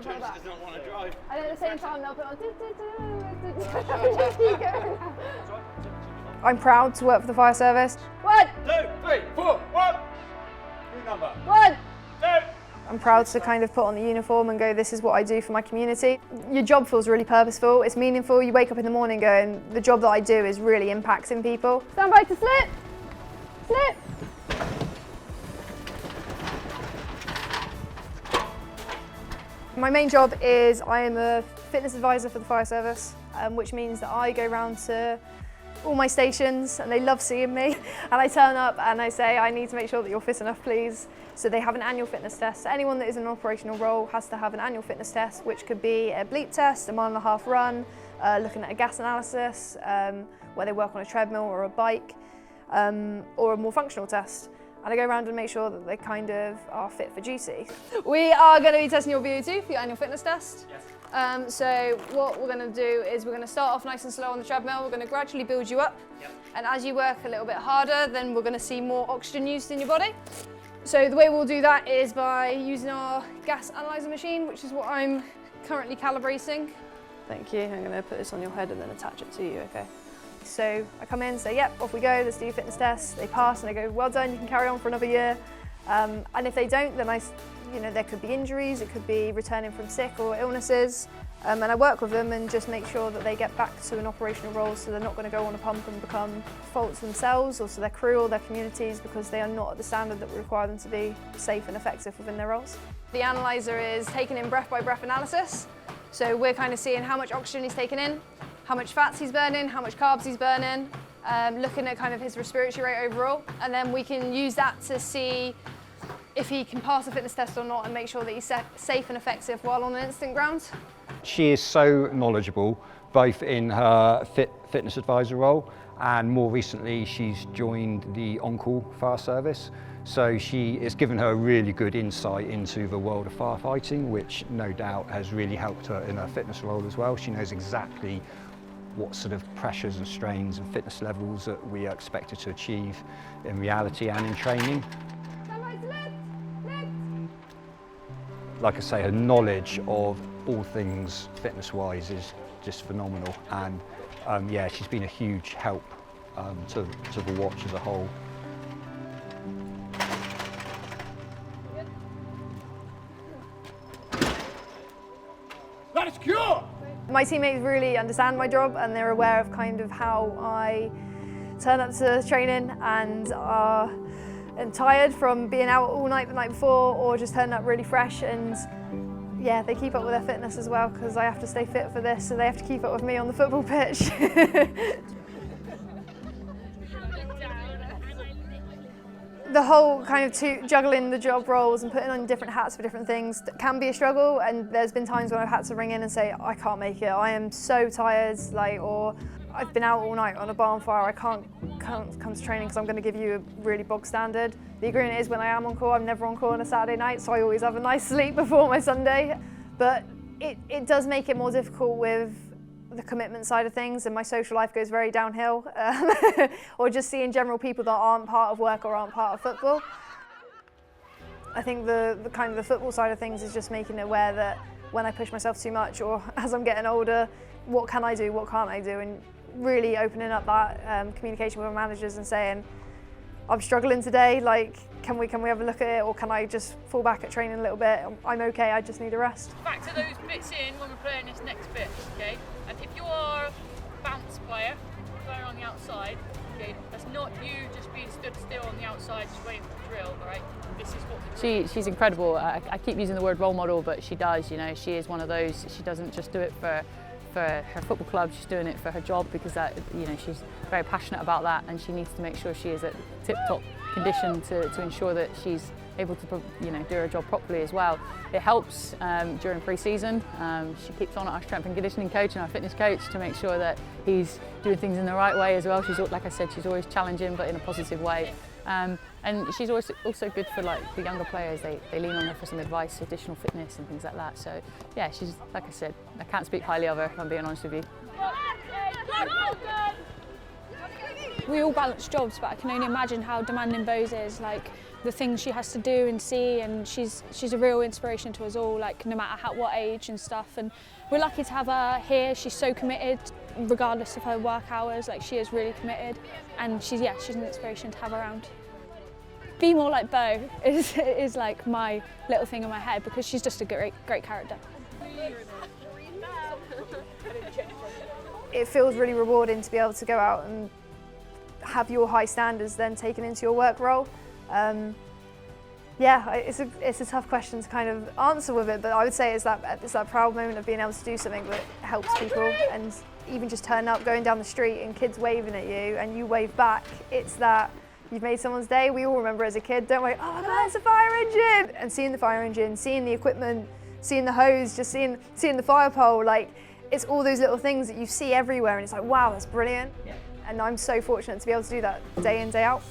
jump on the back. Does not want to drive. And at the same time they'll put on just keep going. I'm proud to work for the fire service. 1, 2, 3, 4, 1. New number. 1. 2. I'm proud to kind of put on the uniform and go, this is what I do for my community. Your job feels really purposeful, it's meaningful. You wake up in the morning going, the job that I do is really impacting people. Stand by to slip. Slip. My main job is I am a fitness advisor for the fire service, which means that I go around to all my stations and they love seeing me. And I turn up and I say, I need to make sure that you're fit enough, please. So they have an annual fitness test. So anyone that is in an operational role has to have an annual fitness test, which could be a bleep test, a 1.5 mile run, looking at a gas analysis, where they work on a treadmill or a bike, or a more functional test. And I go around and make sure that they kind of are fit for duty. We are going to be testing your VO2 for your annual fitness test. Yes. So what we're going to do is we're going to start off nice and slow on the treadmill. We're going to gradually build you up. Yep. And as you work a little bit harder, then we're going to see more oxygen used in your body. So the way we'll do that is by using our gas analyzer machine, which is what I'm currently calibrating. Thank you. I'm going to put this on your head and then attach it to you, okay? So I come in, say, yep, off we go, let's do your fitness test. They pass and I go, well done, you can carry on for another year. And if they don't, then there could be injuries, it could be returning from sick or illnesses. And I work with them and just make sure that they get back to an operational role so they're not going to go on a pump and become faults themselves or to their crew or their communities because they are not at the standard that we require them to be safe and effective within their roles. The analyzer is taking in breath by breath analysis. So we're kind of seeing how much oxygen he's taking in, how much fats he's burning, how much carbs he's burning, looking at kind of his respiratory rate overall. And then we can use that to see if he can pass the fitness test or not and make sure that he's safe and effective while on an instant ground. She is so knowledgeable, both in her fitness advisor role and more recently she's joined the on-call fire service. So it's given her a really good insight into the world of firefighting, which no doubt has really helped her in her fitness role as well. She knows exactly what sort of pressures and strains and fitness levels that we are expected to achieve in reality and in training. Like I say, her knowledge of all things fitness-wise is just phenomenal, and yeah, she's been a huge help to the watch as a whole. That is secure! My teammates really understand my job and they're aware of kind of how I turn up to training and are tired from being out all night the night before or just turning up really fresh, and yeah, they keep up with their fitness as well because I have to stay fit for this, so they have to keep up with me on the football pitch. The whole kind of juggling the job roles and putting on different hats for different things can be a struggle, and there's been times when I've had to ring in and say, I can't make it, I am so tired, or I've been out all night on a barn fire, I can't come to training because I'm going to give you a really bog standard. The agreement is when I am on call, I'm never on call on a Saturday night, so I always have a nice sleep before my Sunday. But it does make it more difficult with the commitment side of things, and my social life goes very downhill, or just seeing general people that aren't part of work or aren't part of football. I think the kind of the football side of things is just making it aware that when I push myself too much or as I'm getting older, what can I do, what can't I do, and really opening up that communication with our managers and saying, I'm struggling today, can we have a look at it, or can I just fall back at training a little bit? I'm okay, I just need a rest. Back to those bits in when we're playing this next bit, okay? And if you are a bounce player on the outside, okay, that's not you just being stood still on the outside just waiting for the drill, right? This is what She's incredible. I keep using the word role model, but she does, she is one of those. She doesn't just do it for her football club, she's doing it for her job because she's very passionate about that, and she needs to make sure she is at tip-top condition to ensure that she's able to do her job properly as well. It helps during pre-season. She keeps on at our strength and conditioning coach and our fitness coach to make sure that he's doing things in the right way as well. She's, like I said, she's always challenging but in a positive way. And she's always also good for the younger players. They lean on her for some advice, additional fitness and things like that. So yeah, she's, like I said, I can't speak highly of her if I'm being honest with you. We all balance jobs, but I can only imagine how demanding Bose is. the things she has to do and see, and she's a real inspiration to us all, like no matter what age and stuff. And we're lucky to have her here. She's so committed, regardless of her work hours. Like she is really committed, and she's an inspiration to have around. Be more like Bo is like my little thing in my head, because she's just a great character. It feels really rewarding to be able to go out and have your high standards then taken into your work role. Yeah, it's a tough question to kind of answer with it, but I would say it's that proud moment of being able to do something that helps people, and even just turning up, going down the street and kids waving at you and you wave back. It's that you've made someone's day. We all remember as a kid, don't we? Oh my God, it's a fire engine! And seeing the fire engine, seeing the equipment, seeing the hose, just seeing the fire pole, like it's all those little things that you see everywhere, and it's like, wow, that's brilliant. Yeah. And I'm so fortunate to be able to do that day in, day out.